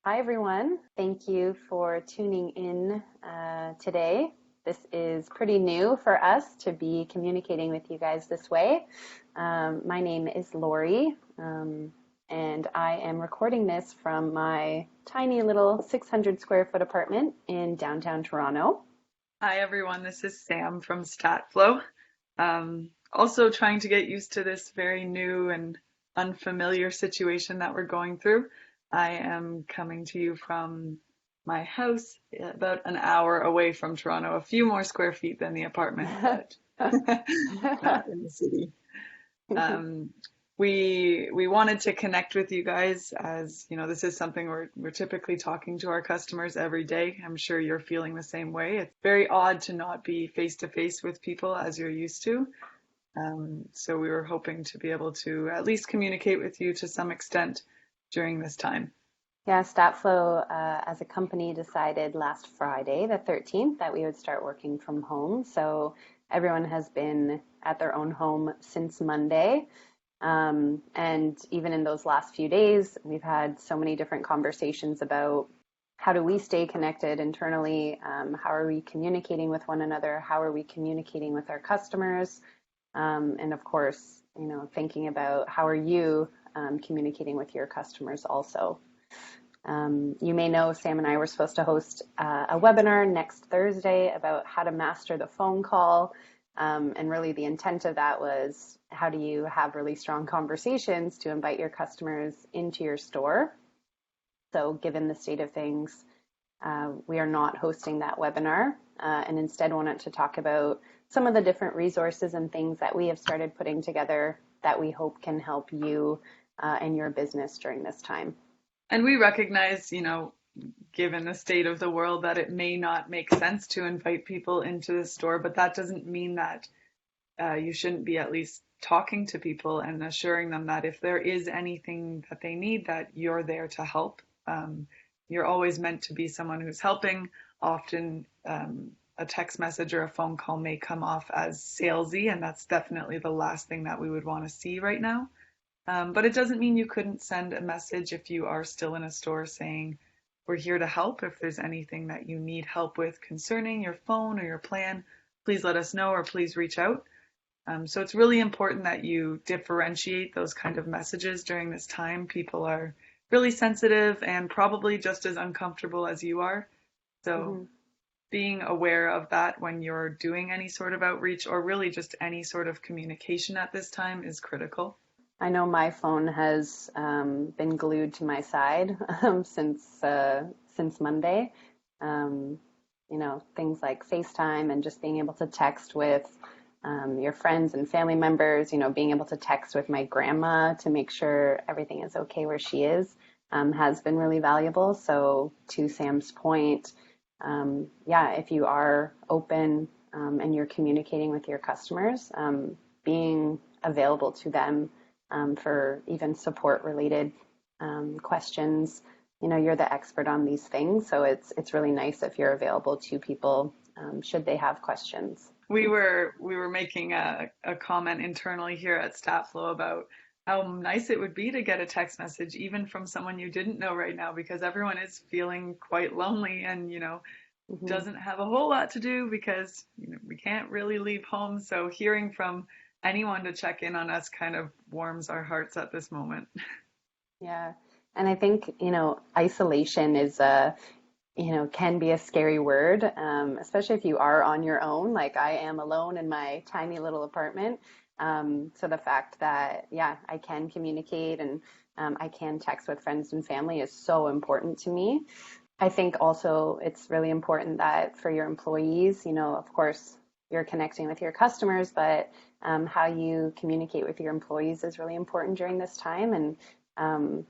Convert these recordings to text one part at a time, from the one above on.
Hi, everyone. Thank you for tuning in today. This is pretty new for us to be communicating with you guys this way. My name is Lori, and I am recording this from my tiny little 600 square foot apartment in downtown Toronto. Hi everyone, this is Sam from Statflo. Also trying to get used to this very new and unfamiliar situation that we're going through. I am coming to you from my house about an hour away from Toronto, a few more square feet than the apartment, but not in the city. Um, we wanted to connect with you guys as this is something we're typically talking to our customers every day. I'm sure you're feeling the same way. It's very odd to not be face to face with people as you're used to. So we were hoping to be able to at least communicate with you to some extent during this time. Yeah, Statflo as a company decided last Friday, the 13th, that we would start working from home. So everyone has been at their own home since Monday. And even in those last few days, we've had so many different conversations about how do we stay connected internally? How are we communicating with one another? How are we communicating with our customers? And of course, thinking about how are you communicating with your customers also. You may know Sam and I were supposed to host a webinar next Thursday about how to master the phone call. And really, the intent of that was how do you have really strong conversations to invite your customers into your store? So, given the state of things, we are not hosting that webinar and instead wanted to talk about some of the different resources and things that we have started putting together that we hope can help you and your business during this time. And we recognize, given the state of the world, that it may not make sense to invite people into the store, but that doesn't mean that you shouldn't be at least talking to people and assuring them that if there is anything that they need, that you're there to help. You're always meant to be someone who's helping. Often a text message or a phone call may come off as salesy, and that's definitely the last thing that we would want to see right now. But it doesn't mean you couldn't send a message if you are still in a store saying, we're here to help. If there's anything that you need help with concerning your phone or your plan, please let us know or please reach out. So it's really important that you differentiate those kind of messages during this time. People are really sensitive and probably just as uncomfortable as you are. So Mm-hmm. being aware of that when you're doing any sort of outreach or really just any sort of communication at this time is critical. I know my phone has been glued to my side since Monday. Um, things like FaceTime and just being able to text with your friends and family members. Being able to text with my grandma to make sure everything is okay where she is has been really valuable. So to Sam's point, yeah, if you are open and you're communicating with your customers, being available to them for even support related questions. You're the expert on these things, so it's really nice if you're available to people should they have questions. We were making a comment internally here at Statflow about how nice it would be to get a text message even from someone you didn't know right now, because everyone is feeling quite lonely and Hmm. doesn't have a whole lot to do because we can't really leave home. So hearing from anyone to check in on us kind of warms our hearts at this moment. Yeah, and I think isolation is a can be a scary word, especially if you are on your own. Like I am alone in my tiny little apartment. So the fact that, yeah, I can communicate and I can text with friends and family is so important to me. I think also it's really important that for your employees, of course, you're connecting with your customers, but how you communicate with your employees is really important during this time. And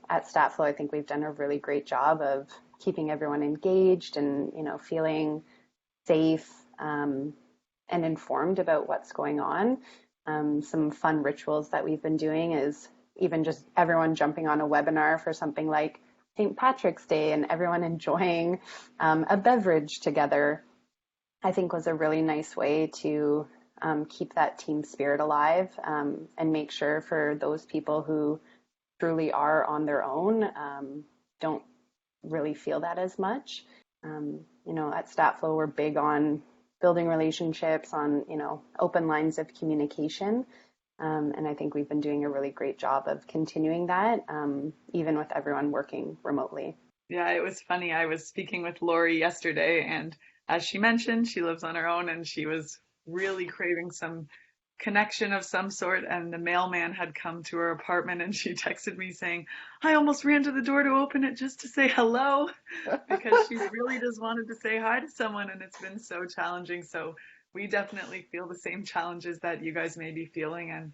at Statflow, I think we've done a really great job of keeping everyone engaged and feeling safe and informed about what's going on. Some fun rituals that we've been doing is even just everyone jumping on a webinar for something like St. Patrick's Day and everyone enjoying a beverage together, I think was a really nice way to keep that team spirit alive and make sure for those people who truly are on their own, don't really feel that as much. At Statflo, we're big on building relationships, on, open lines of communication. And I think we've been doing a really great job of continuing that, even with everyone working remotely. Yeah, it was funny. I was speaking with Lori yesterday, and as she mentioned, she lives on her own and she was really craving some connection of some sort. And the mailman had come to her apartment and she texted me saying, I almost ran to the door to open it just to say hello because she really just wanted to say hi to someone. And it's been so challenging. So we definitely feel the same challenges that you guys may be feeling. And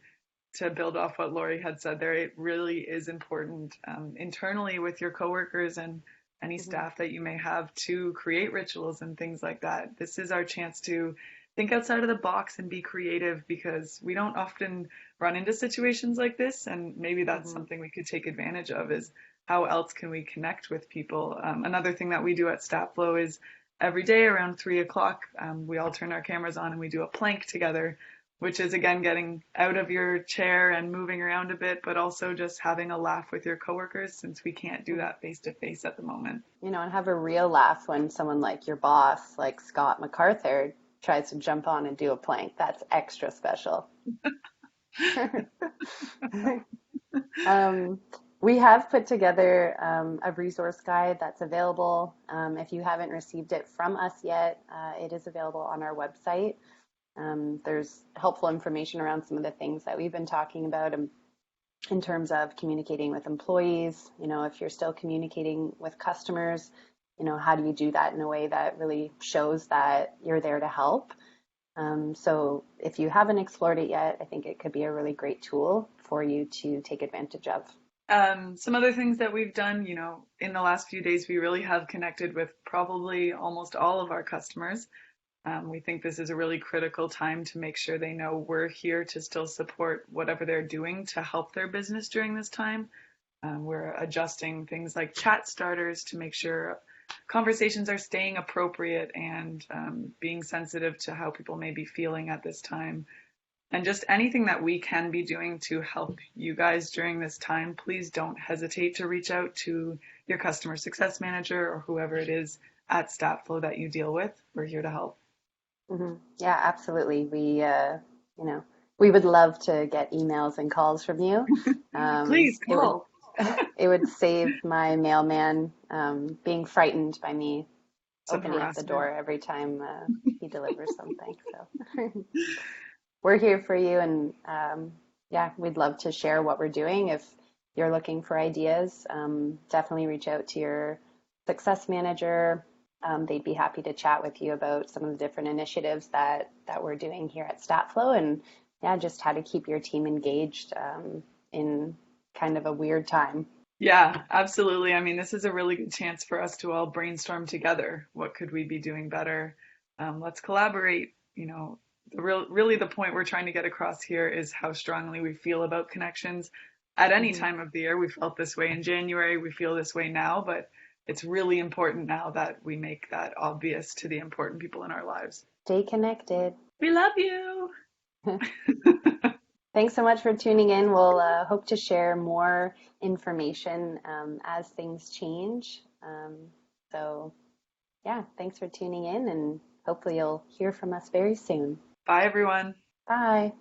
to build off what Lori had said there, it really is important internally with your coworkers and any Mhm. staff that you may have to create rituals and things like that. This is our chance to think outside of the box and be creative because we don't often run into situations like this. And maybe that's Mhm. something we could take advantage of is how else can we connect with people? Another thing that we do at Statflo is every day around 3 o'clock, we all turn our cameras on and we do a plank together, which is again getting out of your chair and moving around a bit, but also just having a laugh with your coworkers since we can't do Mhm. that face to face at the moment. And have a real laugh when someone like your boss, like Scott MacArthur, tries to jump on and do a plank. That's extra special. Um, we have put together a resource guide that's available. If you haven't received it from us yet, it is available on our website. There's helpful information around some of the things that we've been talking about in terms of communicating with employees. If you're still communicating with customers, how do you do that in a way that really shows that you're there to help? So if you haven't explored it yet, I think it could be a really great tool for you to take advantage of. Some other things that we've done, in the last few days, we really have connected with probably almost all of our customers. We think this is a really critical time to make sure they know we're here to still support whatever they're doing to help their business during this time. We're adjusting things like chat starters to make sure conversations are staying appropriate and being sensitive to how people may be feeling at this time. And just anything that we can be doing to help you guys during this time, please don't hesitate to reach out to your customer success manager or whoever it is at Statflow that you deal with. We're here to help. Yeah, absolutely. We would love to get emails and calls from you. Please It would call. it would save my mailman being frightened by me Some opening up the harassment. door every time he delivers something. So we're here for you, and yeah, we'd love to share what we're doing. If you're looking for ideas, definitely reach out to your success manager. They'd be happy to chat with you about some of the different initiatives that we're doing here at Statflow, and yeah, just how to keep your team engaged in kind of a weird time. Yeah, absolutely. I mean, this is a really good chance for us to all brainstorm together. What could we be doing better? Let's collaborate. Really the point we're trying to get across here is how strongly we feel about connections at any Mhm. time of the year. We felt this way in January, we feel this way now, but it's really important now that we make that obvious to the important people in our lives. Stay connected. We love you. Thanks so much for tuning in. We'll hope to share more information as things change. So, yeah, thanks for tuning in, and hopefully, you'll hear from us very soon. Bye, everyone. Bye.